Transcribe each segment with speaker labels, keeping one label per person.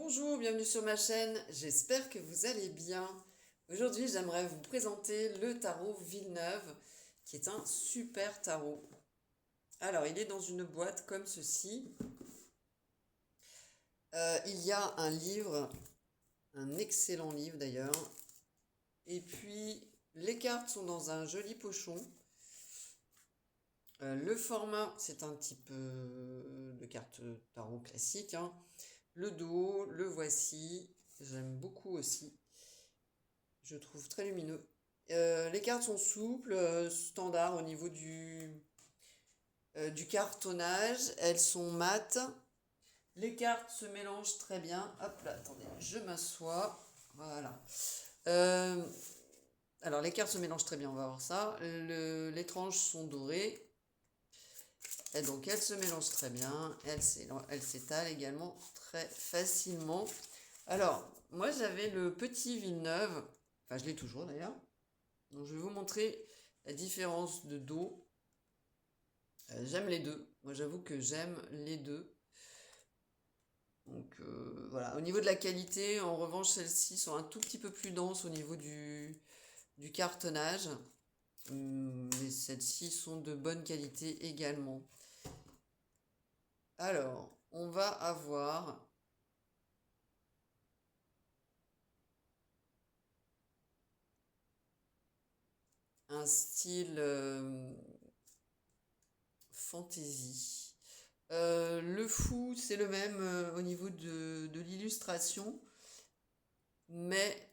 Speaker 1: Bonjour, bienvenue sur ma chaîne, j'espère que vous allez bien. Aujourd'hui, j'aimerais vous présenter le tarot Villeneuve, qui est un super tarot. Alors, il est dans une boîte comme ceci. Il y a un livre, un excellent livre d'ailleurs. Et puis, les cartes sont dans un joli pochon. Le format, c'est un type de carte tarot classique, hein. Le dos, le voici. J'aime beaucoup aussi. Je trouve très lumineux. Les cartes sont souples, standard au niveau du cartonnage. Elles sont mates. Les cartes se mélangent très bien. Hop là, attendez, je m'assois. Voilà. Euh, alors, les cartes se mélangent très bien, on va voir ça. Les tranches sont dorées. Et donc, elles se mélangent très bien. Elles s'étalent également très facilement. Alors, moi, j'avais le petit Villeneuve. Enfin, je l'ai toujours d'ailleurs. Donc je vais vous montrer la différence de dos. J'aime les deux. Moi j'avoue que j'aime les deux. Donc voilà. Au niveau de la qualité, en revanche, celles-ci sont un tout petit peu plus denses au niveau du cartonnage. Mais celles-ci sont de bonne qualité également. Alors, on va avoir un style fantasy. Le fou, c'est le même au niveau de l'illustration, mais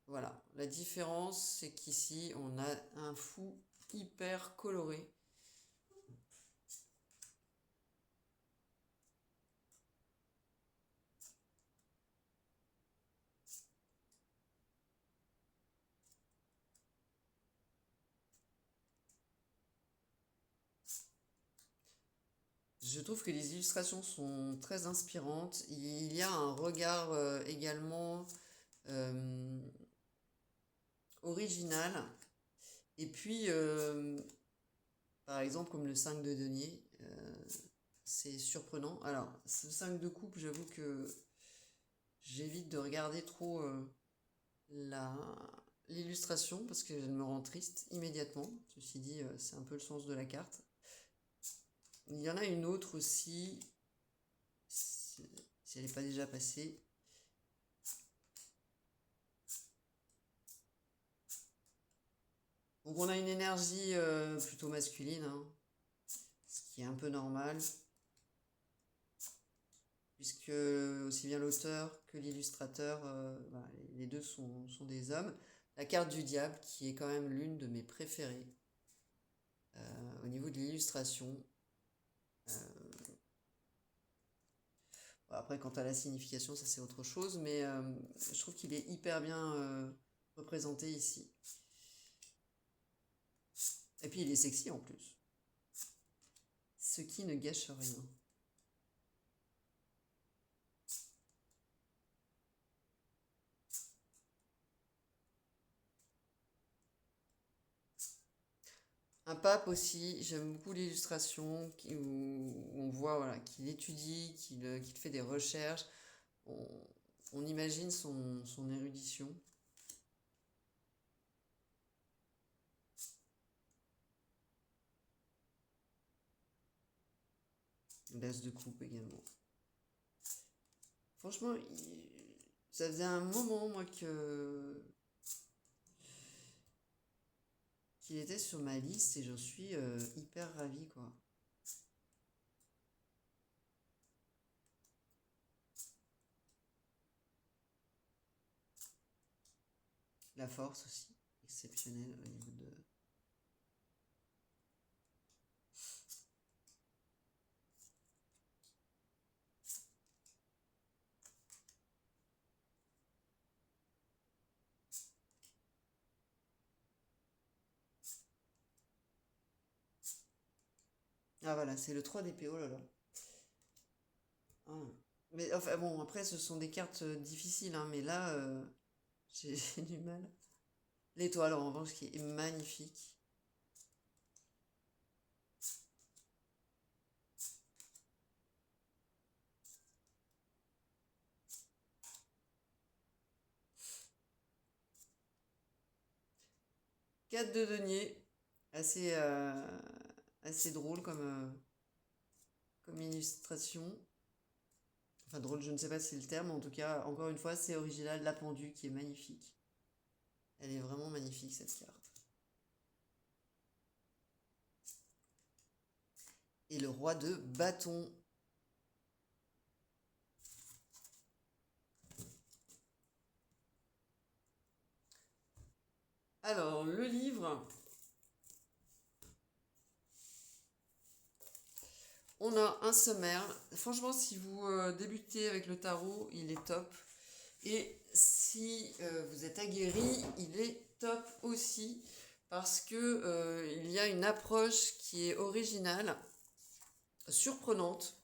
Speaker 1: voilà, la différence, c'est qu'ici, on a un fou hyper coloré. Je trouve que les illustrations sont très inspirantes. Il y a un regard également euh, original. Et puis, par exemple, comme le 5 de denier, c'est surprenant. Alors, ce 5 de coupe, j'avoue que j'évite de regarder trop l'illustration parce qu'elle me rend triste immédiatement. Ceci dit, c'est un peu le sens de la carte. Il y en a une autre aussi, si elle n'est pas déjà passée. Donc on a une énergie plutôt masculine, hein, ce qui est un peu normal, puisque aussi bien l'auteur que l'illustrateur, voilà, les deux sont des hommes. La carte du diable, qui est quand même l'une de mes préférées au niveau de l'illustration. Après, quant à la signification, ça c'est autre chose, mais je trouve qu'il est hyper bien représenté ici. Et puis il est sexy en plus, ce qui ne gâche rien. Un pape aussi, j'aime beaucoup l'illustration où on voit voilà, qu'il étudie, qu'il fait des recherches. On, on imagine son érudition. L'as de coupe également. Franchement, ça faisait un moment, moi, qu'il était sur ma liste et j'en suis hyper ravie, quoi. La force aussi, exceptionnelle au niveau de... Ah voilà, c'est le 3 d'épée, oh là là. Ah. Mais enfin bon, après ce sont des cartes difficiles, hein, mais là, j'ai du mal. L'étoile en revanche qui est magnifique. 4 de denier, assez, assez drôle comme illustration. Enfin drôle, je ne sais pas si c'est le terme, en tout cas, encore une fois, c'est original. La pendule qui est magnifique. Elle est vraiment magnifique cette carte. Et le roi de bâton. Alors, le livre. On a un sommaire. Franchement, si vous débutez avec le tarot, il est top. Et si vous êtes aguerri, il est top aussi. Parce que il y a une approche qui est originale, surprenante.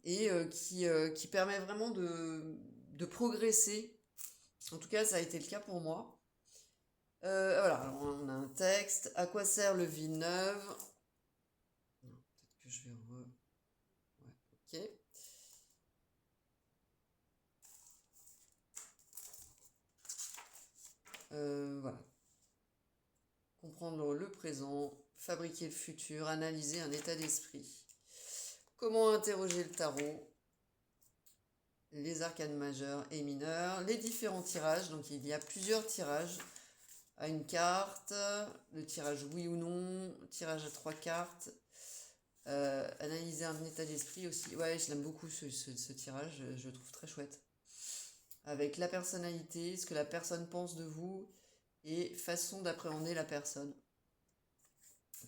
Speaker 1: Qui permet vraiment de progresser. En tout cas, ça a été le cas pour moi. Voilà, alors on a un texte. À quoi sert le Villeneuve? Non, peut-être que je vais Ouais, ok. Voilà. Comprendre le présent, fabriquer le futur, analyser un état d'esprit. Comment interroger le tarot? Les arcanes majeurs et mineurs, les différents tirages. Donc il y a plusieurs tirages à une carte, le tirage oui ou non, tirage à 3 cartes, analyser un état d'esprit aussi. Ouais, je l'aime beaucoup ce tirage, je le trouve très chouette. Avec la personnalité, ce que la personne pense de vous et façon d'appréhender la personne.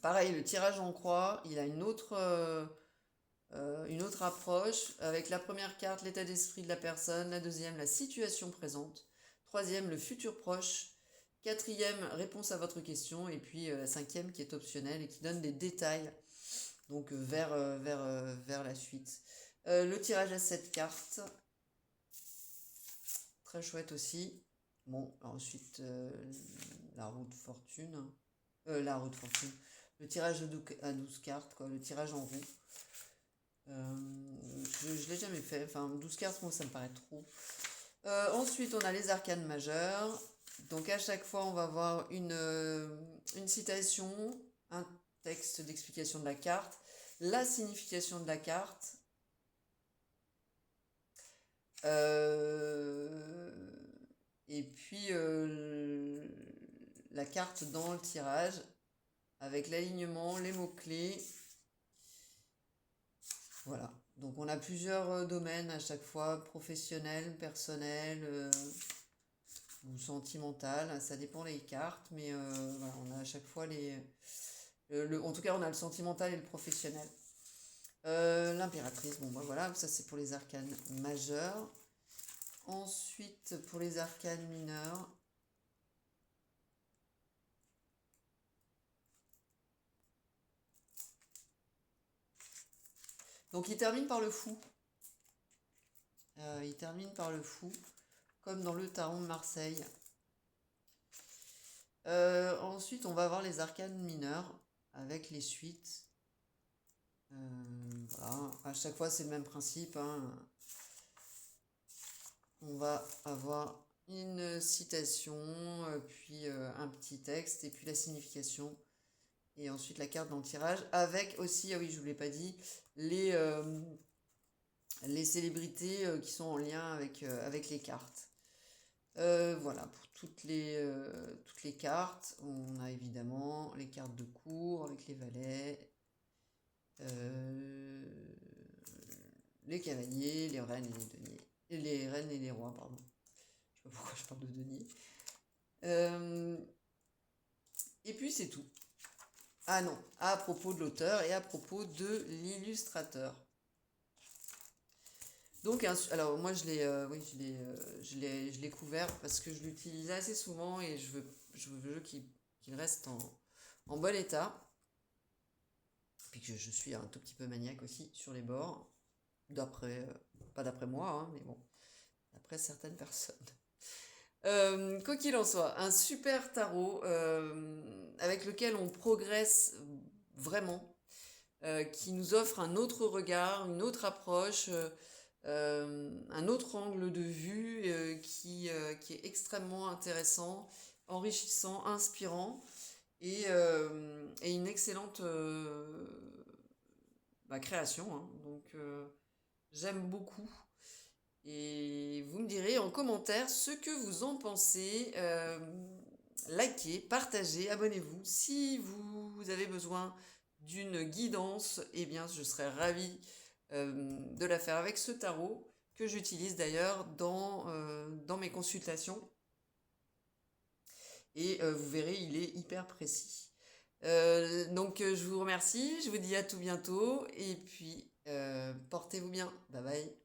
Speaker 1: Pareil, le tirage en croix, il a une autre approche. Avec la première carte, l'état d'esprit de la personne, la deuxième, la situation présente, troisième, le futur proche, quatrième, réponse à votre question, et puis la cinquième qui est optionnelle et qui donne des détails donc vers la suite. Le tirage à 7 cartes, très chouette aussi. Bon, ensuite la roue de fortune, le tirage à 12 cartes, quoi, le tirage en roue. Je l'ai jamais fait, enfin 12 cartes, moi ça me paraît trop. Ensuite, on a les arcanes majeures. Donc à chaque fois, on va avoir une citation, un texte d'explication de la carte, la signification de la carte, et puis la carte dans le tirage, avec l'alignement, les mots-clés. Voilà. Donc on a plusieurs domaines à chaque fois, professionnel, personnel ou sentimental, ça dépend des cartes, mais voilà, on a à chaque fois en tout cas on a le sentimental et le professionnel. L'impératrice, bon bah voilà, ça c'est pour les arcanes majeures. Ensuite pour les arcanes mineures, donc il termine par le fou. Il termine par le fou, comme dans le tarot de Marseille. Ensuite, on va avoir les arcanes mineures avec les suites. Voilà. À chaque fois, c'est le même principe, hein. On va avoir une citation, puis un petit texte, et puis la signification. Et ensuite la carte dans le tirage, avec aussi, ah oui, je ne vous l'ai pas dit, les célébrités qui sont en lien avec les cartes. Voilà, pour toutes les cartes, on a évidemment les cartes de cour avec les valets, les cavaliers, les reines et les deniers. Et les reines et les rois, pardon. Je sais pas pourquoi je parle de deniers. Et puis c'est tout. Ah non, à propos de l'auteur et à propos de l'illustrateur. Donc, alors moi je l'ai couvert parce que je l'utilise assez souvent et je veux qu'il reste en bon état. Puis que je suis un tout petit peu maniaque aussi sur les bords, pas d'après moi, hein, mais bon, d'après certaines personnes. Quoi qu'il en soit, un super tarot avec lequel on progresse vraiment, qui nous offre un autre regard, une autre approche. un autre angle de vue qui est extrêmement intéressant, enrichissant, inspirant et une excellente création, hein. Donc j'aime beaucoup. Et vous me direz en commentaire ce que vous en pensez. Likez, partagez, abonnez-vous. Si vous avez besoin d'une guidance, eh bien je serais ravie de la faire avec ce tarot que j'utilise d'ailleurs dans mes consultations. Et vous verrez, il est hyper précis. Donc je vous remercie, je vous dis à tout bientôt et puis portez-vous bien. Bye bye.